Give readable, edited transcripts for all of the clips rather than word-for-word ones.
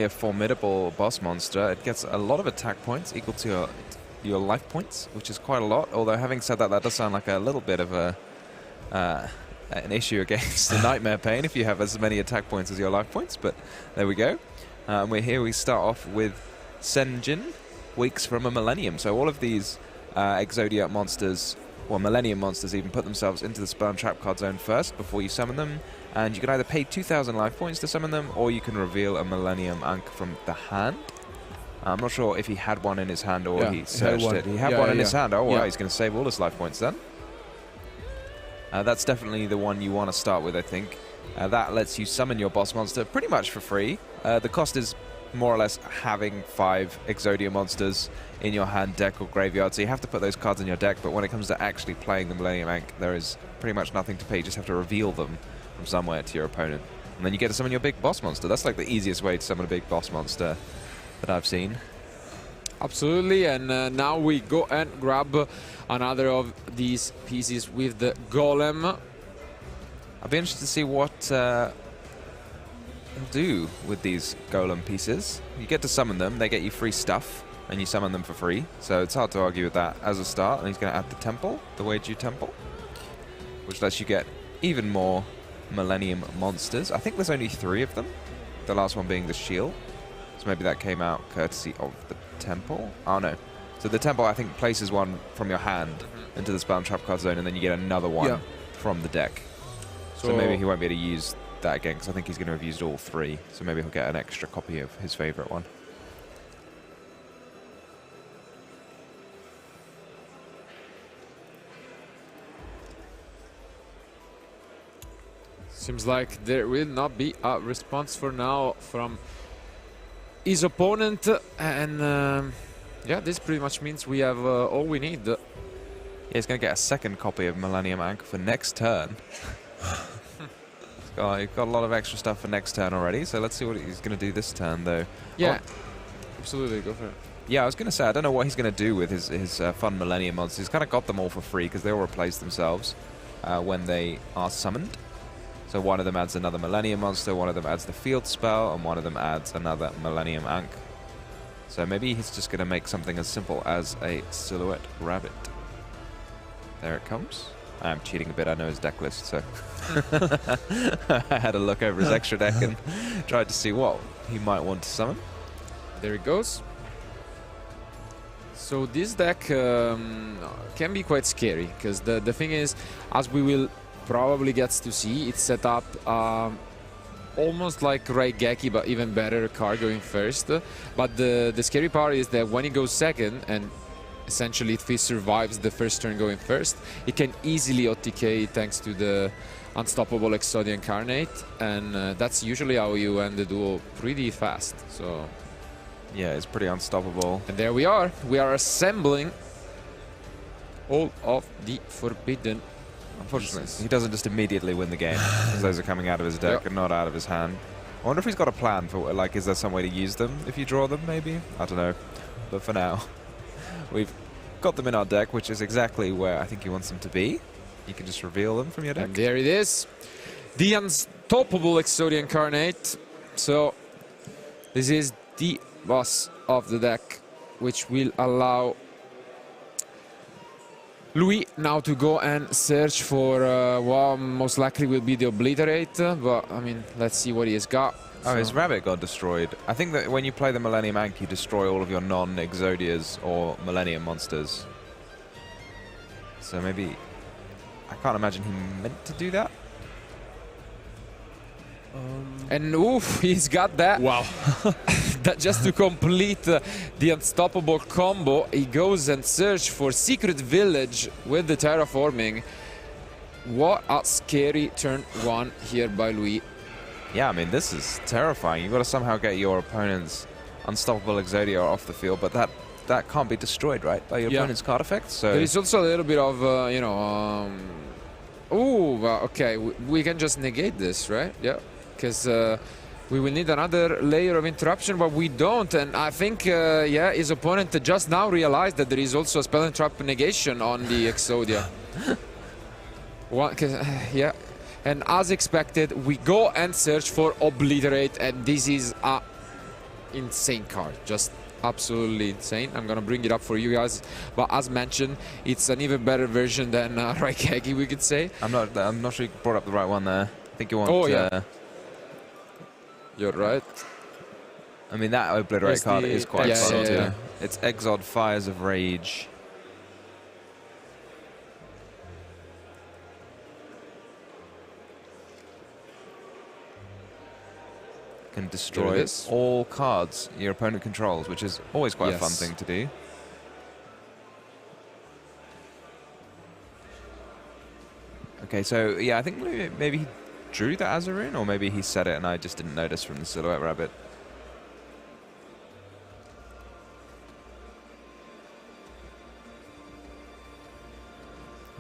a formidable boss monster. It gets a lot of attack points equal to your life points, which is quite a lot. Although having said that, that does sound like a little bit of an issue against the Nightmare Pain if you have as many attack points as your life points. But there we go. We're here. We start off with Senjin, weeks from a Millennium. So all of these Exodia monsters, or Millennium monsters even, put themselves into the spell and trap card zone first before you summon them. And you can either pay 2,000 life points to summon them, or you can reveal a Millennium Ankh from the hand. I'm not sure if he had one in his hand or he searched it. He had one in his hand. Oh, wow, he's going to save all his life points then. That's definitely the one you want to start with, I think. That lets you summon your boss monster pretty much for free. The cost is more or less having 5 Exodia monsters in your hand, deck, or graveyard. So you have to put those cards in your deck, but when it comes to actually playing the Millennium Ankh, there is pretty much nothing to pay. You just have to reveal them from somewhere to your opponent. And then you get to summon your big boss monster. That's like the easiest way to summon a big boss monster that I've seen. Absolutely, and now we go and grab another of these pieces with the Golem. I'll be interested to see what he'll do with these Golem pieces. You get to summon them, they get you free stuff, and you summon them for free. So it's hard to argue with that as a start. And he's going to add the Temple, the Weiju Temple, which lets you get even more Millennium monsters. I think there's only 3 of them, the last one being the Shield. So maybe that came out courtesy of the Temple. Oh no. So the Temple, I think, places one from your hand into the spell and trap card zone, and then you get another one from the deck. So maybe he won't be able to use that again, because I think he's going to have used all 3. So maybe he'll get an extra copy of his favorite one. Seems like there will not be a response for now from his opponent, and yeah, this pretty much means we have all we need. Yeah, he's going to get a second copy of Millennium Ankh for next turn. He's got a lot of extra stuff for next turn already, so let's see what he's going to do this turn, though. Yeah, absolutely, go for it. Yeah, I was going to say, I don't know what he's going to do with his fun Millennium monsters. He's kind of got them all for free, because they all replace themselves when they are summoned. So one of them adds another Millennium monster, one of them adds the field spell, and one of them adds another Millennium Ankh. So maybe he's just going to make something as simple as a Silhouette Rabbit. There it comes. I'm cheating a bit, I know his deck list, so I had a look over his extra deck and tried to see what he might want to summon. There it goes. So this deck can be quite scary, because the thing is, as we will probably gets to see, it's set up almost like Raigeki, but even better card going first. But the scary part is that when he goes second, and essentially if he survives the first turn going first, it can easily OTK thanks to the unstoppable Exodia Incarnate, and that's usually how you end the duel pretty fast. So yeah, it's pretty unstoppable. And there we are assembling all of the forbidden. Unfortunately, he doesn't just immediately win the game, because those are coming out of his deck and not out of his hand. I wonder if he's got a plan for, like, is there some way to use them if you draw them, maybe? I don't know. But for now, we've got them in our deck, which is exactly where I think he wants them to be. You can just reveal them from your deck. And there it is. The unstoppable Exodia Incarnate. So, this is the boss of the deck, which will allow Louis now to go and search for what most likely will be the Obliterate, but I mean, let's see what he has got. Oh, his rabbit got destroyed. I think that when you play the Millennium Ankh, you destroy all of your non-Exodias or Millennium monsters. So maybe, I can't imagine he meant to do that. And oof, he's got that. Wow. That just to complete the unstoppable combo, he goes and searches for Secret Village with the terraforming. What a scary turn 1 here by Louis. Yeah, I mean, this is terrifying. You've got to somehow get your opponent's unstoppable Exodia off the field, but that can't be destroyed, right, by your opponent's card effects. So there is also a little bit of, you know, okay, we can just negate this, right? Yeah, because we will need another layer of interruption, but we don't. And I think, yeah, his opponent just now realized that there is also a spell and trap negation on the Exodia. Yeah. And as expected, we go and search for Obliterate, and this is a insane card, just absolutely insane. I'm gonna bring it up for you guys, but as mentioned, it's an even better version than Raikegi, we could say. I'm not sure you brought up the right one there. I think you want. Oh yeah. You're right. I mean, that Obliterate card is quite fun too. Yeah. It's Exod Fires of Rage. Can destroy all cards your opponent controls, which is always quite a fun thing to do. Okay, so yeah, I think maybe he drew the Azarine, or maybe he said it and I just didn't notice from the Silhouette Rabbit.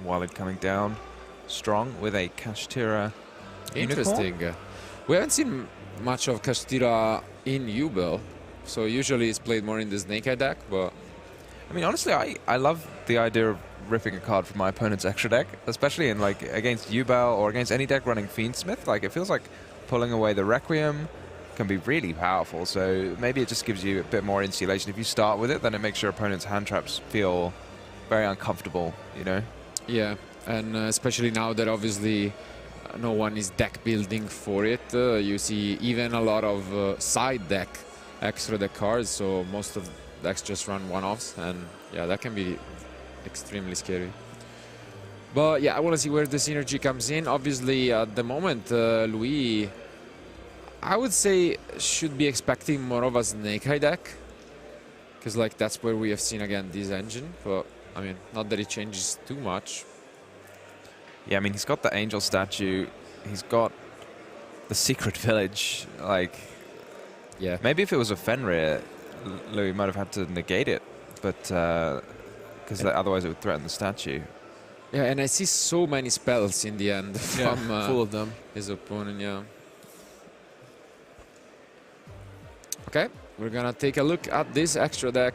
Walid coming down strong with a Kashtira. Interesting. We haven't seen much of Kashtira in Yubel, so usually it's played more in the Snake Eye deck, but... I mean, honestly, I love the idea of ripping a card from my opponent's extra deck, especially in like against Yubel or against any deck running Fiendsmith. Like, it feels like pulling away the Requiem can be really powerful, so maybe it just gives you a bit more insulation. If you start with it, then it makes your opponent's hand traps feel very uncomfortable, you know? Yeah, and especially now that obviously no one is deck building for it, you see even a lot of side deck extra deck cards, so most of decks just run one-offs, and yeah, that can be extremely scary. But yeah, I want to see where the synergy comes in. Obviously, at the moment, Louis, I would say, should be expecting more of a Snake Eye deck, because like that's where we have seen again this engine, but I mean, not that it changes too much. Yeah, I mean, he's got the angel statue, he's got the secret village, like... Yeah. Maybe if it was a Fenrir, Louis might have had to negate it, but... because otherwise it would threaten the statue. Yeah, and I see so many spells in the end from full of them. His opponent, yeah. Okay, we're gonna take a look at this extra deck.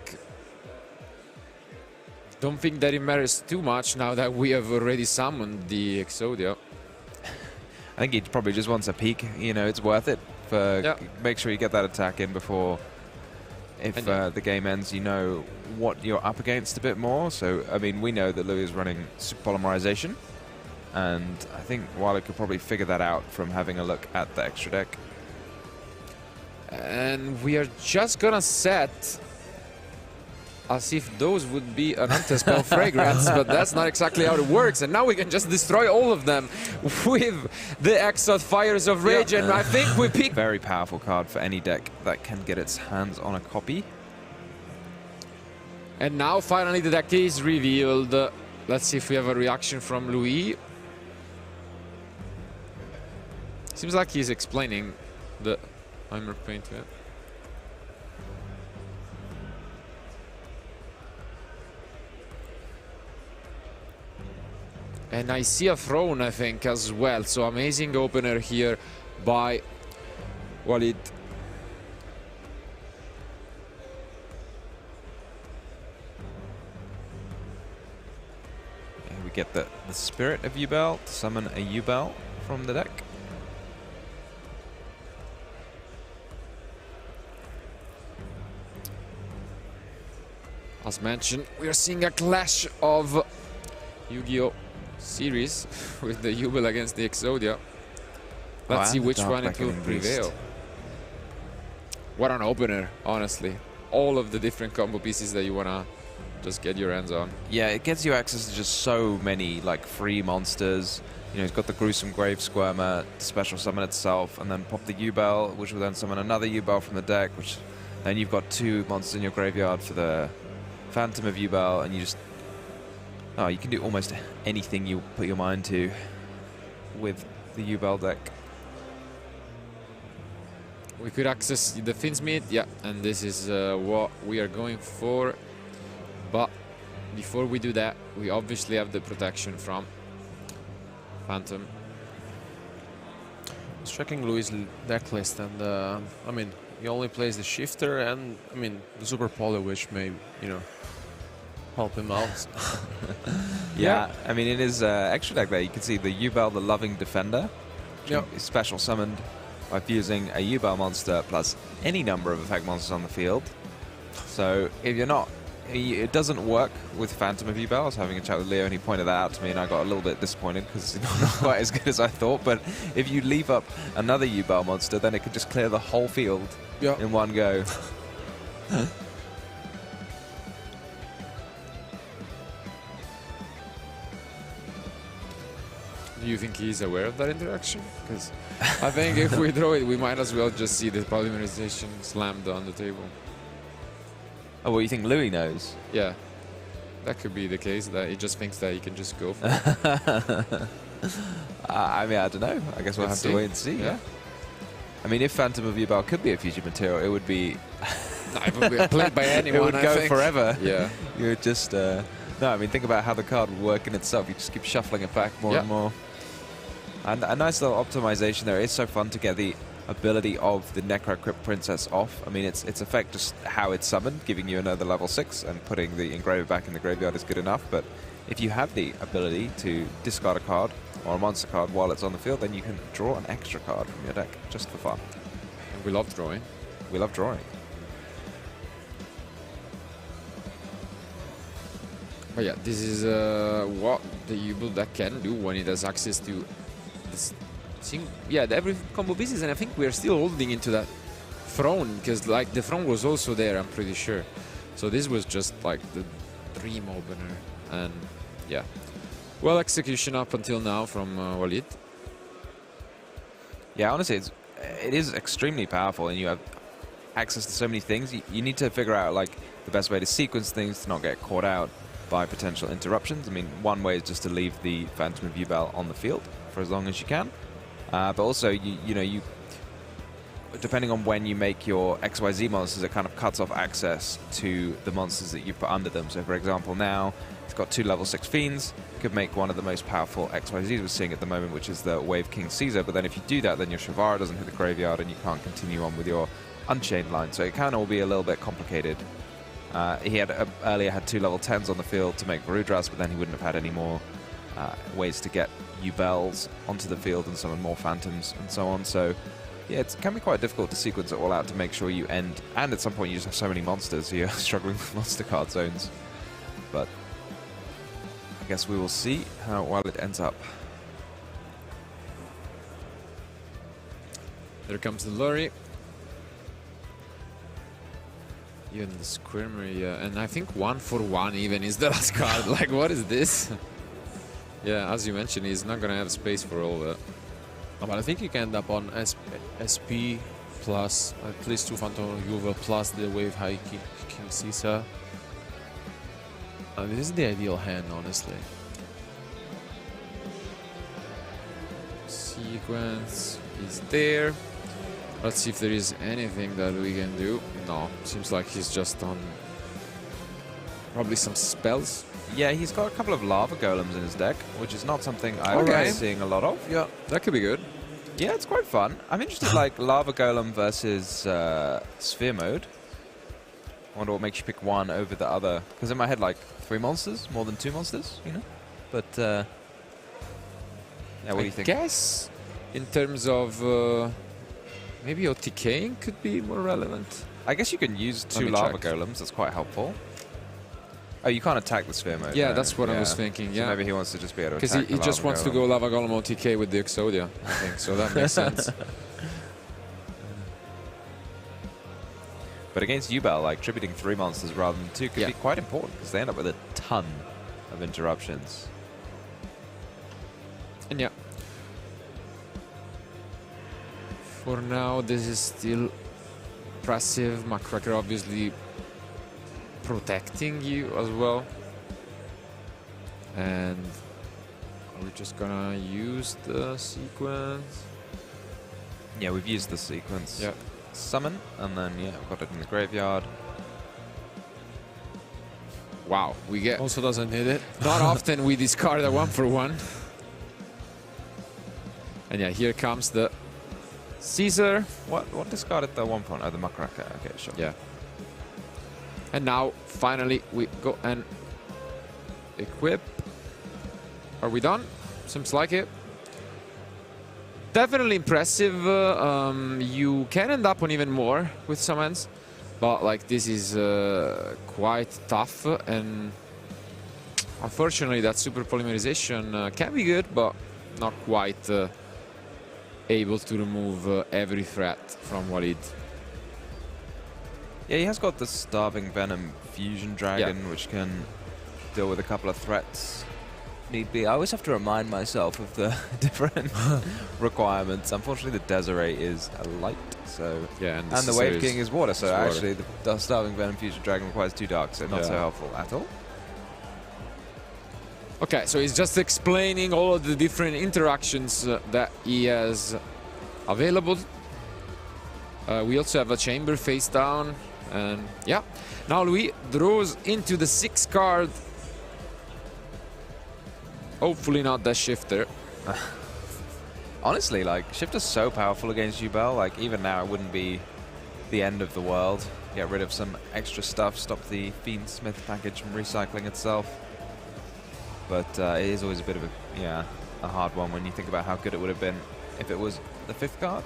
Don't think that it matters too much now that we have already summoned the Exodia. I think he probably just wants a peek. You know, it's worth it. Make sure you get that attack in before, if the game ends, you know what you're up against a bit more. So, I mean, we know that Louis is running Polymerization, and I think Walid could probably figure that out from having a look at the extra deck. And we are just gonna set as if those would be an anti-spell fragrance, but that's not exactly how it works. And now we can just destroy all of them with the Exod Fires of Rage, and I think we pick... Very powerful card for any deck that can get its hands on a copy. And now finally the deck is revealed. Let's see if we have a reaction from Louis. Seems like he's explaining the Heimer Paint. Yeah. And I see a throne, I think, as well. So amazing opener here by Walid. And we get the Spirit of Yubel to summon a Yubel from the deck. As mentioned, we are seeing a clash of Yu-Gi-Oh! Series with the Yubel against the Exodia. Let's see which one it will prevail. What an opener, honestly. All of the different combo pieces that you wanna just get your hands on. Yeah, it gives you access to just so many like free monsters. You know, he's got the Gruesome Grave Squirmer to special summon itself, and then pop the Yubel, which will then summon another Yubel from the deck, which then you've got 2 monsters in your graveyard for the Phantom of Yubel, and you just... Oh, you can do almost anything you put your mind to with the Yubel deck. We could access the Fiendsmith, yeah, and this is what we are going for. But before we do that, we obviously have the protection from Phantom. I was checking Louis' deck list, and I mean, he only plays the Shifter and, I mean, the Super Poly, which may, you know, help him out. Yeah, I mean, in his extra deck there, you can see the Yubel, the Loving Defender, special summoned by fusing a Yubel monster plus any number of effect monsters on the field. So if you're not, it doesn't work with Phantom of Yubel. I was having a chat with Leo and he pointed that out to me and I got a little bit disappointed because it's not quite as good as I thought. But if you leave up another Yubel monster, then it could just clear the whole field in one go. Do you think he's aware of that interaction? Because I think if we draw it, we might as well just see the polymerization slammed on the table. Oh, well, you think Louis knows? Yeah, that could be the case, that he just thinks that he can just go for it. I mean, I don't know. I guess we'll have to wait and see. Yeah. I mean, if Phantom of Yubel could be a fusion material, it would be... it would be played by anyone, it would go forever. Yeah. You would just... no, I mean, think about how the card would work in itself. You just keep shuffling it back more and more. And a nice little optimization there. It's so fun to get the ability of the Necro Crypt Princess off. I mean, its effect, just how it's summoned, giving you another level 6, and putting the Engraver back in the graveyard is good enough. But if you have the ability to discard a card or a monster card while it's on the field, then you can draw an extra card from your deck just for fun. We love drawing. We love drawing. But yeah, this is what the Yubel deck can do when it has access to this thing. Yeah, every combo pieces, and I think we are still holding into that throne, because like the throne was also there, I'm pretty sure. So this was just like the dream opener, and yeah. Well, execution up until now from Walid. Yeah, honestly, it is extremely powerful, and you have access to so many things. You need to figure out like the best way to sequence things to not get caught out by potential interruptions. I mean, one way is just to leave the Phantom of Yubel on the field for as long as you can. But also, you depending on when you make your XYZ monsters, it kind of cuts off access to the monsters that you put under them. So, for example, now it's got 2 level 6 Fiends. Could make one of the most powerful XYZs we're seeing at the moment, which is the Wave King Caesar. But then if you do that, then your Shavara doesn't hit the graveyard and you can't continue on with your Unchained line. So it can all be a little bit complicated. He had earlier had 2 level 10s on the field to make Varudras, but then he wouldn't have had any more ways to get Yubels onto the field and summon more Phantoms and so on. So yeah, it can be quite difficult to sequence it all out to make sure you end. And at some point you just have so many monsters, so you're struggling with monster card zones. But I guess we will see how well it ends up. There comes the Lurry. Even the Squirmer, yeah. And I think 1/1 even is the last card. Like, what is this? Yeah, as you mentioned, he's not gonna have space for all that. Oh, but I think you can end up on SP plus at least 2 Phantom Yubel plus the Wave High King Caesar. This is the ideal hand, honestly. Sequence is there. Let's see if there is anything that we can do. No, seems like he's just on probably some spells. Yeah, he's got a couple of Lava Golems in his deck, which is not something I'm seeing a lot of. Yeah, that could be good. Yeah, it's quite fun. I'm interested, like, Lava Golem versus Sphere Mode. I wonder what makes you pick one over the other. Because in my head, like, 3 monsters, more than 2 monsters, you know? But, yeah, what do you think? I guess, in terms of... maybe OTKing could be more relevant. I guess you can use 2 Lava Golems. That's quite helpful. Oh, you can't attack the Sphere Mode. Yeah, that's what I was thinking, So maybe he wants to just be able to attack because he just wants to go Lava Golem OTK with the Exodia, I think. So that makes sense. But against Yubel, like, tributing 3 monsters rather than 2 could be quite important because they end up with a ton of interruptions. And yeah. For now, this is still impressive. Macracker obviously protecting you as well. And we're just gonna use the sequence. Yeah, we've used the sequence. Yeah. Summon, and then, yeah, we've got it in the graveyard. Wow, we get... Also doesn't need it. Not often we discard a 1/1. And yeah, here comes the Caesar. What discarded the 1 point? Oh, the Macracker. Okay, sure. Yeah. And now, finally, we go and equip. Are we done? Seems like it. definitely impressive. You can end up on even more with some ends, but like this is quite tough, and unfortunately that super polymerization can be good, but not quite able to remove every threat from Walid. Yeah, he has got the Starving Venom Fusion Dragon, which can deal with a couple of threats. Need be. I always have to remind myself of the different requirements. Unfortunately, the Desiree is a light, so yeah, and the Wave King is water. So water. actually, the Starving Venom Fusion Dragon requires 2 dark, so not so helpful at all. Okay, so he's just explaining all of the different interactions that he has available. We also have a chamber face down, and yeah. Now Louis draws into the 6th card. Hopefully not that shifter. Honestly, like, Shifter's so powerful against Yubel, like, even now it wouldn't be the end of the world. Get rid of some extra stuff, stop the Fiendsmith package from recycling itself. But it is always a bit of a hard one when you think about how good it would have been if it was the 5th card.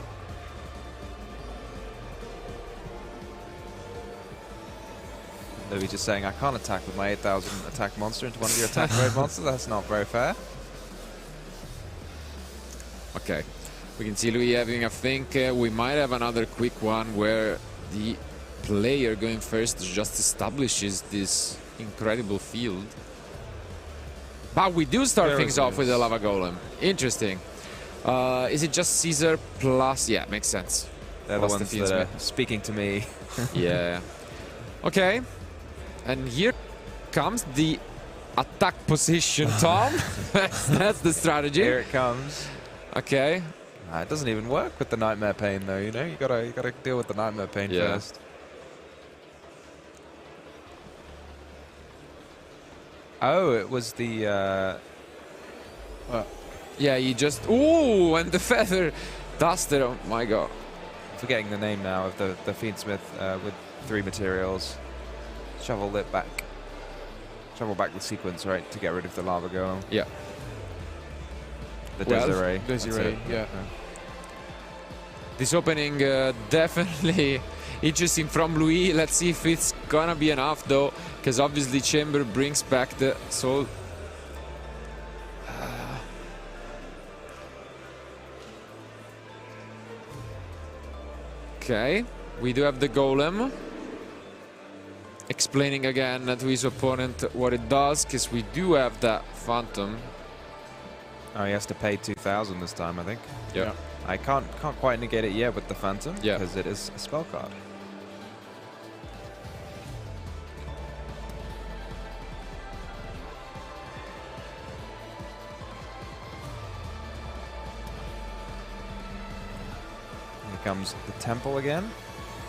Louis just saying, I can't attack with my 8,000 attack monster into one of your attack grade monsters. That's not very fair. Okay, we can see Louis having a think. We might have another quick one where the player going first just establishes this incredible field. But we do start things off with the Lava Golem. Interesting. Is it just Caesar plus... Yeah, makes sense. They're the ones that are speaking to me. Yeah. Okay. And here comes the attack position, Tom. That's the strategy. Here it comes. Okay. It doesn't even work with the Nightmare Pain, though. You know, you gotta deal with the Nightmare Pain first. Oh, it was the. Yeah, you just. Ooh, and the feather duster. Oh my god. Forgetting the name now of the Fiendsmith with 3 materials. Shovel it back. Shovel back the sequence, right, to get rid of the Lava Golem. Yeah. The Desiree. Desiree, yeah. This opening definitely interesting from Louis. Let's see if it's gonna be enough though, because obviously Chamber brings back the soul. Okay, we do have the Golem. Explaining again to his opponent what it does, because we do have that Phantom. Oh, he has to pay 2,000 this time, I think. Yeah. I can't quite negate it yet with the Phantom, because it is a spell card. Here comes the Temple again.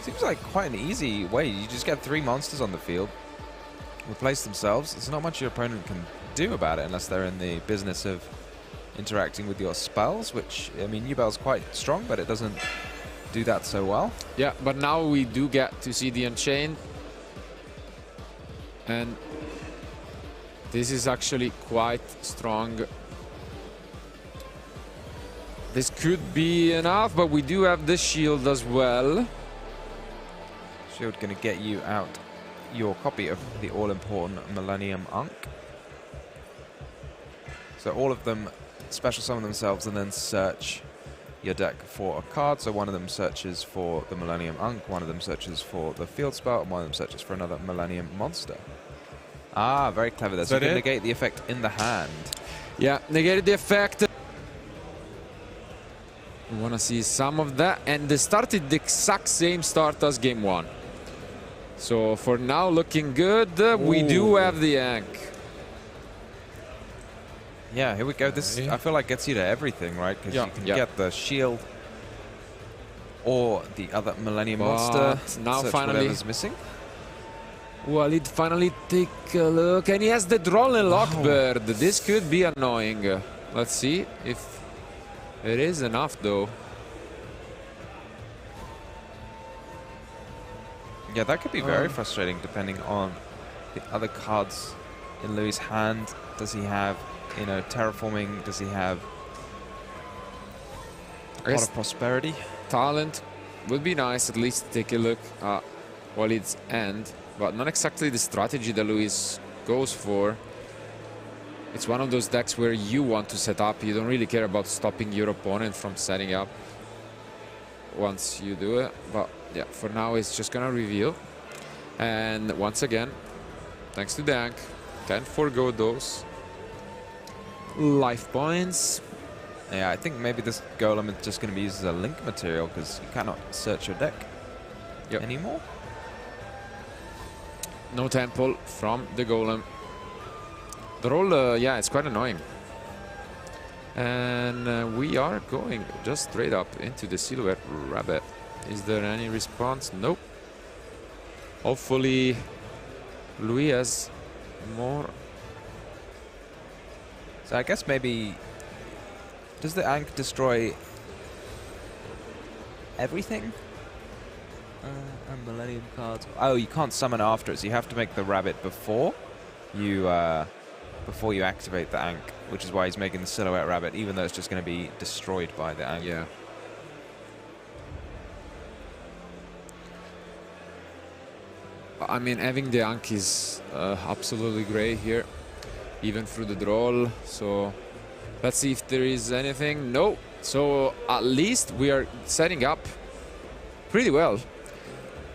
Seems like quite an easy way. You just get 3 monsters on the field, replace themselves. There's not much your opponent can do about it unless they're in the business of interacting with your spells, which, I mean, Yubel's quite strong, but it doesn't do that so well. Yeah, but now we do get to see the Unchained. And this is actually quite strong. This could be enough, but we do have the shield as well. Shield going to get you out your copy of the all-important Millennium Ankh. So all of them special summon themselves and then search your deck for a card. So one of them searches for the Millennium Ankh, one of them searches for the field spell, and one of them searches for another Millennium Monster. Ah, very clever there. So you can negate the effect in the hand. Yeah, negated the effect. We want to see some of that. And they started the exact same start as game 1. So for now, looking good. We do have the Ankh. Yeah, here we go. This, I feel like, gets you to everything, right? Because you can get the shield or the other Millennium Monster. Now finally, whatever's missing. Walid finally take a look. And he has the Droll and Lockbird. This could be annoying. Let's see if it is enough, though. Yeah, that could be very frustrating depending on the other cards in Louis' hand. Does he have, you know, terraforming? Does he have A lot of prosperity. Talent would be nice, at least take a look at Walid's end, but not exactly the strategy that Luis goes for. It's one of those decks where you want to set up. You don't really care about stopping your opponent from setting up once you do it. But yeah, for now it's just gonna reveal. And once again, thanks to Dank, can't forgo those life points. Yeah, I think maybe this golem is just going to be used as a link material because you cannot search your deck anymore. No temple from the golem. The roll, yeah, it's quite annoying. And we are going just straight up into the Silhouette Rabbit. Is there any response? Nope. Hopefully, Louis has more. So I guess maybe... Does the Ankh destroy everything? And Millennium cards. Oh, you can't summon after it, so you have to make the rabbit before you activate the Ankh, which is why he's making the Silhouette Rabbit, even though it's just going to be destroyed by the Ankh. Yeah. I mean, having the Ankh is absolutely great here, even through the draw. So let's see if there is anything. No. So at least we are setting up pretty well.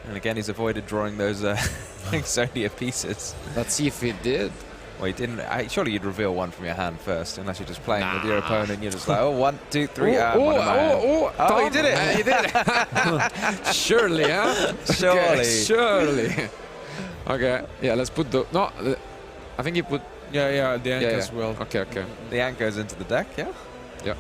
And again, he's avoided drawing those Exodia pieces. Let's see if he did. Well, he didn't. Surely you'd reveal one from your hand first, unless you're just playing with your opponent. You're just like, oh, 1, 2, 3. Oh, he did it. He did it. Surely, huh? Surely. Okay, surely. Okay. Yeah, let's put the... No, I think you put... Yeah, the Ankh as well. Okay, okay. The Ankh goes into the deck, yeah? Yeah.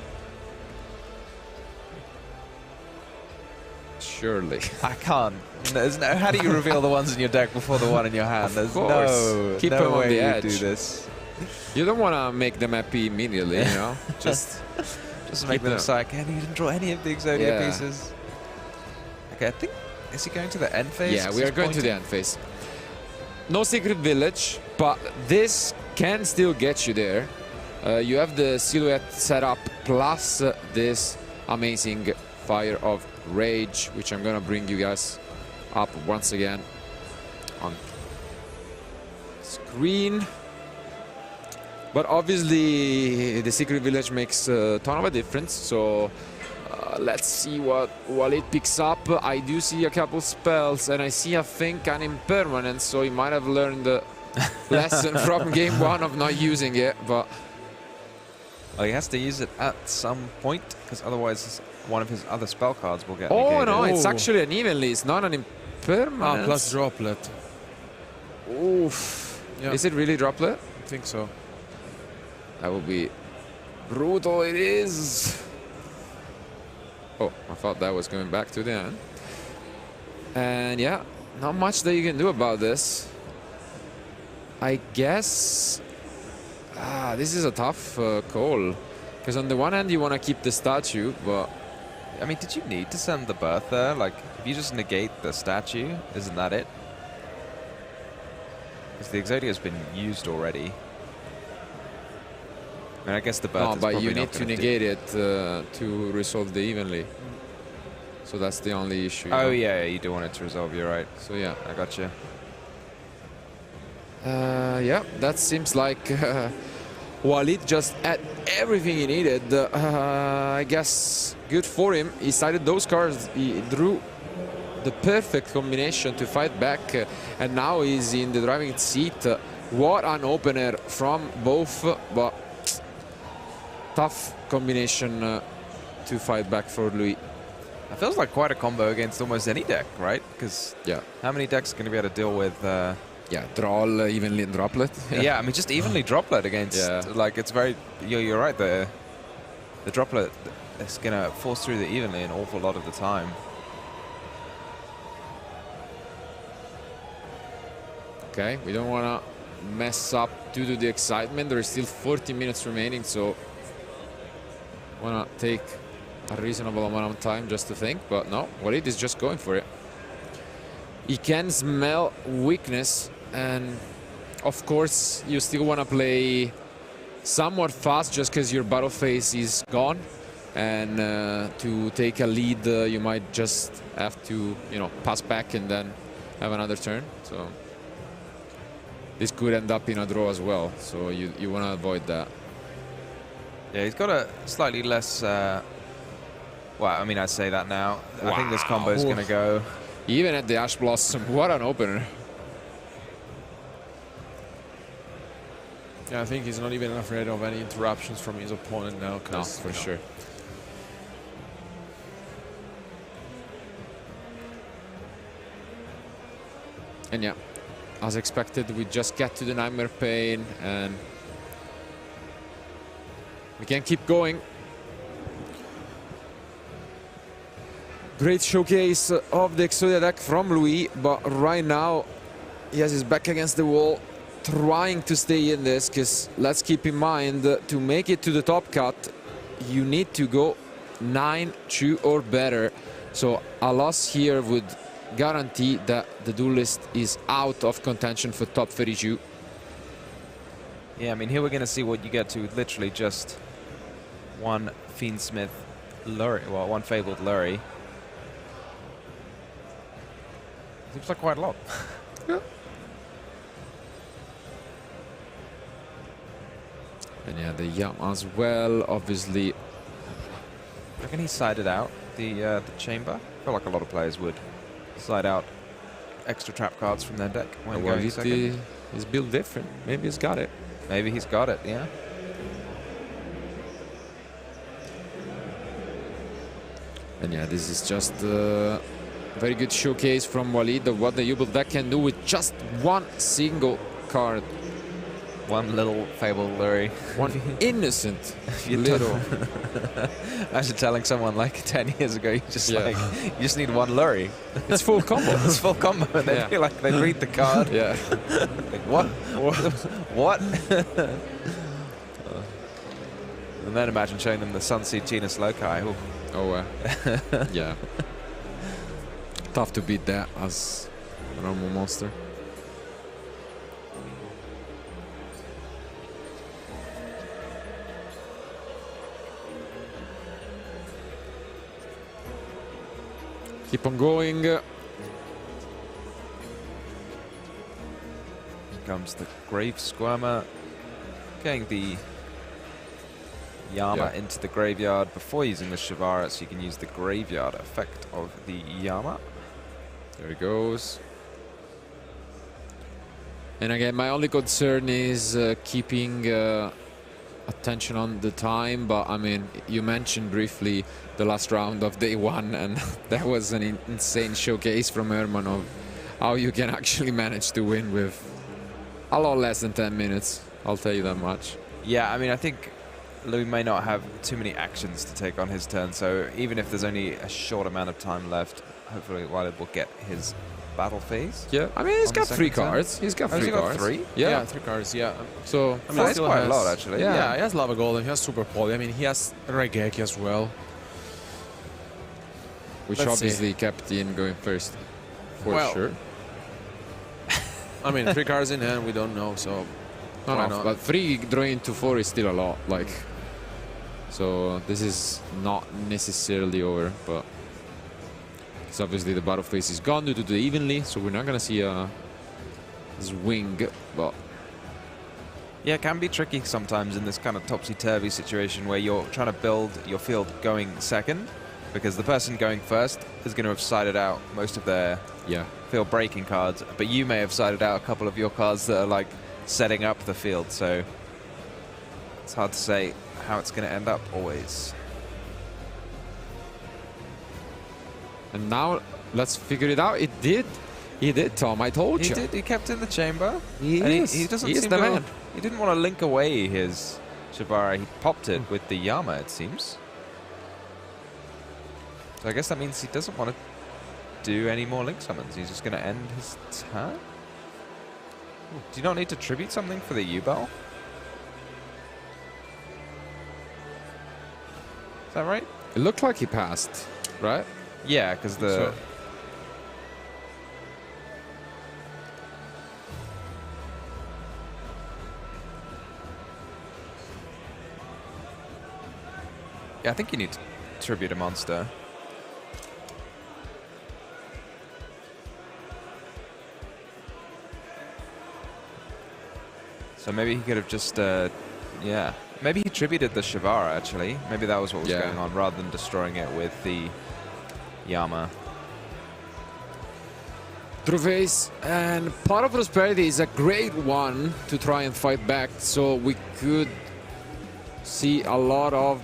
Surely. I can't. There's no. How do you reveal the ones in your deck before the one in your hand? There's no. Keep no them on way the you edge. do this. You don't want to make them happy immediately, you know? Just make them psych. And he didn't draw any of the Exodia Yeah. pieces. Okay, I think. Is he going to the end phase? Yeah, we are going to the end phase. No secret village, but this can still get you there. You have the Silhouette set up plus this amazing Fire of Rage, which I'm gonna bring you guys up once again on screen. But obviously the secret village makes a ton of a difference, so let's see what Walid picks up. I do see a couple spells, and I see, I think, an impermanence, so he might have learned the lesson from game 1 of not using it, but... Well, he has to use it at some point, because otherwise one of his other spell cards will get Oh, negated. no, it's actually an evenly, it's not an impermanence. Plus droplet. Oof. Yeah. Is it really droplet? I think so. That would be brutal, it is. Oh, I thought that was going back to the end. And yeah, not much that you can do about this. I guess... this is a tough call. Because on the one hand, you want to keep the statue, but... I mean, did you need to send the birth there? Like, if you just negate the statue, isn't that it? Because the Exodia has been used already. I mean, I guess the birth No, is but probably you not need to gonna negate it to resolve the evenly. So that's the only issue. Oh, yeah, you do want it to resolve, you're right. So yeah. I gotcha. Yeah, that seems like Walid just had everything he needed. I guess good for him. He sided those cards. He drew the perfect combination to fight back. And now he's in the driving seat. What an opener from both. But tough combination to fight back for Louis. It feels like quite a combo against almost any deck, right? Because yeah, how many decks are going to be able to deal with... yeah, draw evenly and droplet. Yeah, I mean, just evenly droplet against... Like, it's very... You're right, the droplet is going to force through the evenly an awful lot of the time. Okay, we don't want to mess up due to the excitement. There is still 40 minutes remaining, so want to take a reasonable amount of time just to think, but no, Walid is just going for it. He can smell weakness, and of course you still want to play somewhat fast just because your battle phase is gone. and to take a lead, you might just have to, you know, pass back and then have another turn. So this could end up in a draw as well. So you want to avoid that. Yeah, he's got a slightly less. Well, I mean, I say that now. I think this combo is going to go. Even at the Ash Blossom, what an opener. Yeah, I think he's not even afraid of any interruptions from his opponent now. No, for sure. And yeah, as expected, we just get to the Nightmare Pain and we can keep going. Great showcase of the Exodia deck from Louis, but right now he has his back against the wall, trying to stay in this, because let's keep in mind, to make it to the top cut, you need to go 9-2 or better. So a loss here would guarantee that the duelist is out of contention for top 32. Yeah, I mean, here we're going to see what you get to with literally just one Fiendsmith Lurry, well, one Fabled Lurry. Seems like quite a lot. Yeah. And yeah, the Yam as well, obviously. I reckon he sided out the chamber. I feel like a lot of players would side out extra trap cards from their deck when going second. He's built different. Maybe he's got it. Maybe he's got it, yeah. And yeah, this is just a very good showcase from Walid of what the Yubel deck can do with just one single card. One little Fabled Lurry. One innocent You little. Imagine telling someone like 10 years ago, you just need one Lurry. It's full combo. It's full combo, and they'd feel like they'd read the card. Yeah. Like, what? What? And then imagine showing them the Sunseed Genus Loci. Ooh. Oh, yeah. Tough to beat that as a normal monster. Keep on going. Here comes the Grave Squirmer. Getting the Yama into the graveyard before using the Shivara, so you can use the graveyard effect of the Yama. There he goes. And again, my only concern is keeping attention on the time, but I mean, you mentioned briefly the last round of day one, and that was an insane showcase from Herman of how you can actually manage to win with a lot less than 10 minutes. I'll tell you that much. Yeah, I mean, I think Louis may not have too many actions to take on his turn, so even if there's only a short amount of time left, hopefully Walid will get his battle phase. Yeah, I mean, he's got 3 turn. cards. He's got Oh, 3 has he cards. got 3? Yeah. 3 cards, yeah. So, I mean, That's still quite a has- lot, actually. Yeah, he has Lava Golem, he has Super Poly. I mean, he has Raigeki as well. which Let's obviously kept Ian going first, for Well, sure. I mean, 3 cards in hand, we don't know, so why No, not? but 3 drawing to 4 is still a lot. Like, so this is not necessarily over, but because obviously the battle phase is gone due to the evenly, so we're not gonna see a swing. But Yeah, it can be tricky sometimes in this kind of topsy-turvy situation where you're trying to build your field going second, because the person going first is going to have sided out most of their yeah, field breaking cards, but you may have sided out a couple of your cards that are like setting up the field, so it's hard to say how it's going to end up always. and now let's figure it out. It did. He did, Tom. I told He you. did. He kept in the chamber. He And is. he doesn't He is seem the to. man. He didn't want to link away his Shibara. He popped it with the Yama, it seems. So I guess that means he doesn't want to do any more link summons. He's just going to end his turn. Do you not need to tribute something for the Yubel? Is that right? It looked like he passed, right? Yeah, because the... Yeah, I think you need to tribute a monster. So maybe he could have just, yeah. Maybe he tributed the Shivara, actually. Maybe that was what was going on, rather than destroying it with the Yama. Trophies and Pot of Prosperity is a great one to try and fight back. So we could see a lot of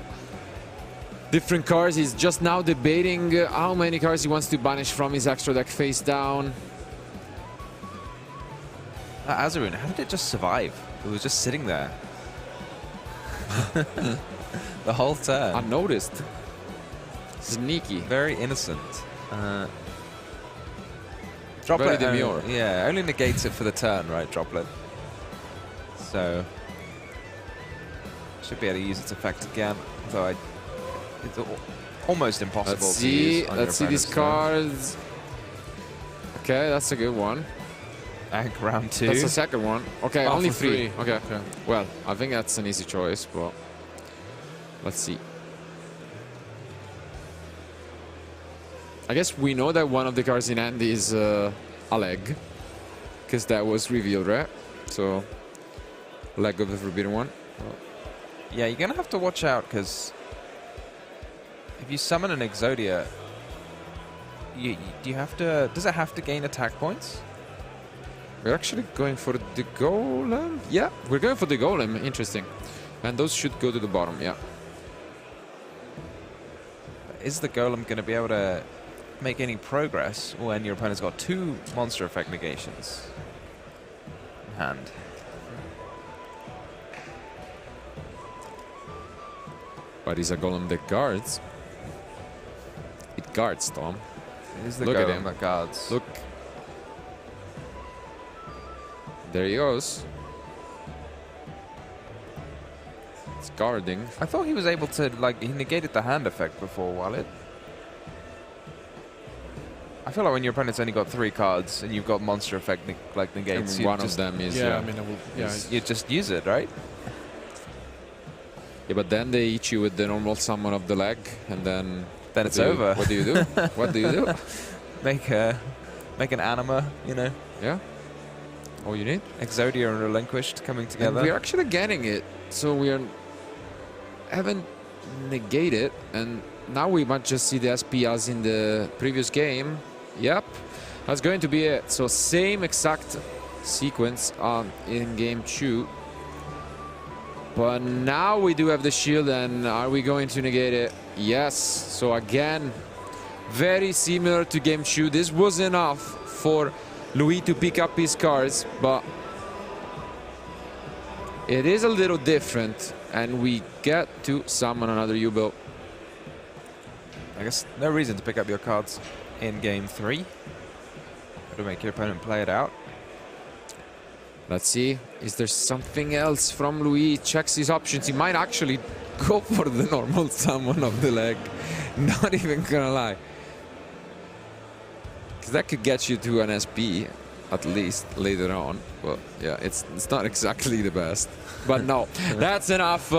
different cards. He's just now debating how many cards he wants to banish from his extra deck face down. Azarun, how did it just survive? It was just sitting there. The whole turn. Unnoticed. Sneaky. Very innocent. Droplet, Very demure. Yeah, only negates it for the turn, right, Droplet? So, should be able to use its effect again. Although it's almost impossible to use on Let's see these cards. Okay, that's a good one. Ag round 2. That's the second one. Okay, Oh, only for 3. three. Okay. Okay. Well, I think that's an easy choice, but let's see. I guess we know that one of the cards in hand is a leg, because that was revealed, right? So, leg of the Forbidden One. Yeah, you're going to have to watch out, because if you summon an Exodia, you have to... Does it have to gain attack points? We're actually going for the Golem. Yeah, we're going for the Golem. Interesting. And those should go to the bottom, yeah. Is the Golem going to be able to make any progress when your opponent's got 2 monster effect negations in hand? But it's a Golem that guards. It guards, Tom. It is the Look at Golem him. that guards. Look. There he goes. It's guarding. I thought he was able to, like, he negated the hand effect before Wallet. I feel like when your opponent's only got 3 cards and you've got monster effect like negates, And one of them is Yeah, I mean, I will, yeah. you just use it, right? Yeah, but then they hit you with the normal summon of the leg, and then Then it's over. What do you do? What do you do? Make an anima, you know. Yeah. All you need. Exodia and Relinquished coming And together. we're actually getting it, so we haven't negated, and now we might just see the SP as in the previous game. Yep, that's going to be it. So same exact sequence in game 2. But now we do have the shield, and are we going to negate it? Yes. So again, very similar to game 2. This was enough for Louis to pick up his cards, but it is a little different, and we get to summon another Yubel. I guess no reason to pick up your cards in game 3. To make your opponent play it out. Let's see, is there something else from Louis? Checks his options. He might actually go for the normal summon of the leg. Not even gonna lie. Because that could get you to an SP, at least, later on. But yeah, it's not exactly the best. But no, that's enough.